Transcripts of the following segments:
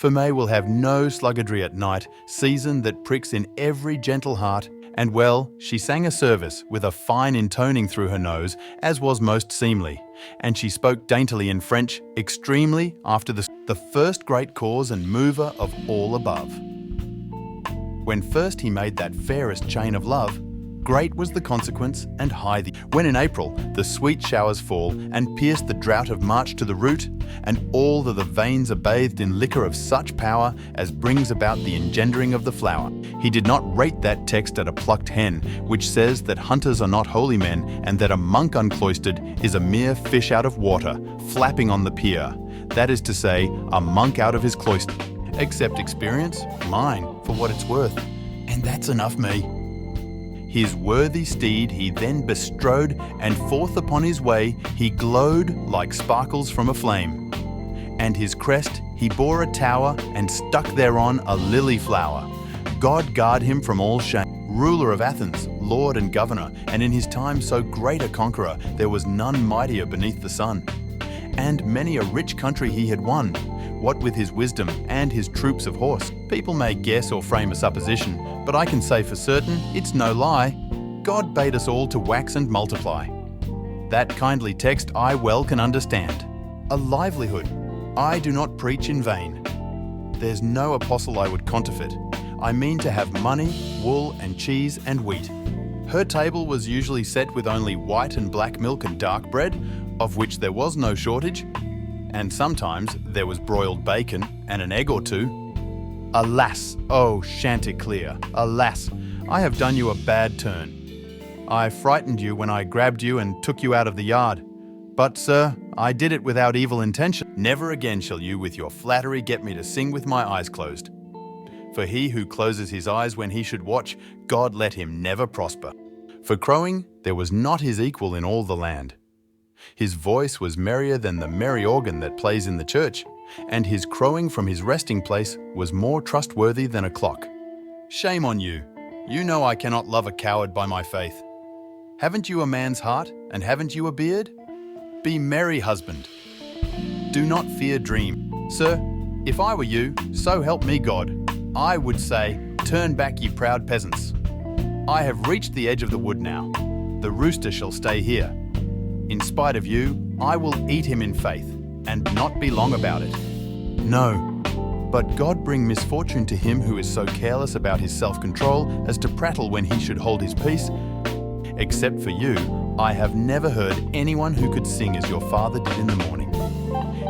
For May will have no sluggardry at night, season that pricks in every gentle heart. And well, she sang a service with a fine intoning through her nose, as was most seemly, and she spoke daintily in French, extremely after the first great cause and mover of all above. When first he made that fairest chain of love, great was the consequence and high the... When in April the sweet showers fall and pierce the drought of March to the root, and all the veins are bathed in liquor of such power as brings about the engendering of the flower. He did not rate that text at a plucked hen, which says that hunters are not holy men, and that a monk uncloistered is a mere fish out of water, flapping on the pier. That is to say, a monk out of his cloister. Accept experience, mine, for what it's worth, and that's enough me. His worthy steed he then bestrode, and forth upon his way he glowed like sparkles from a flame. And his crest he bore a tower, and stuck thereon a lily flower. God guard him from all shame. Ruler of Athens, lord and governor, and in his time so great a conqueror, there was none mightier beneath the sun. And many a rich country he had won, what with his wisdom and his troops of horse. People may guess or frame a supposition, but I can say for certain it's no lie. God bade us all to wax and multiply. That kindly text I well can understand. A livelihood, I do not preach in vain. There's no apostle I would counterfeit. I mean to have money, wool and cheese and wheat. Her table was usually set with only white and black milk and dark bread, of which there was no shortage, and sometimes there was broiled bacon and an egg or two. Alas, oh Chanticleer, alas, I have done you a bad turn. I frightened you when I grabbed you and took you out of the yard. But, sir, I did it without evil intention. Never again shall you with your flattery get me to sing with my eyes closed. For he who closes his eyes when he should watch, God let him never prosper. For crowing, there was not his equal in all the land. His voice was merrier than the merry organ that plays in the church, and his crowing from his resting place was more trustworthy than a clock. Shame on you! You know I cannot love a coward by my faith. Haven't you a man's heart, and haven't you a beard? Be merry, husband. Do not fear dream. Sir, if I were you, so help me God, I would say, turn back, ye proud peasants. I have reached the edge of the wood now. The rooster shall stay here. In spite of you, I will eat him in faith, and not be long about it. No, but God bring misfortune to him who is so careless about his self-control as to prattle when he should hold his peace. Except for you, I have never heard anyone who could sing as your father did in the morning.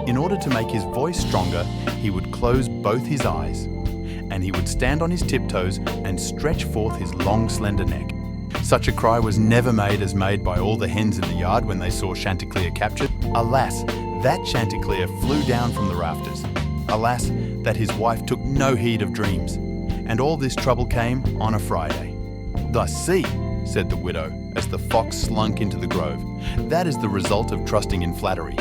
In order to make his voice stronger, he would close both his eyes, and he would stand on his tiptoes and stretch forth his long, slender neck. Such a cry was never made as made by all the hens in the yard when they saw Chanticleer captured. Alas, that Chanticleer flew down from the rafters. Alas, that his wife took no heed of dreams. And all this trouble came on a Friday. Thus see, said the widow, as the fox slunk into the grove, that is the result of trusting in flattery.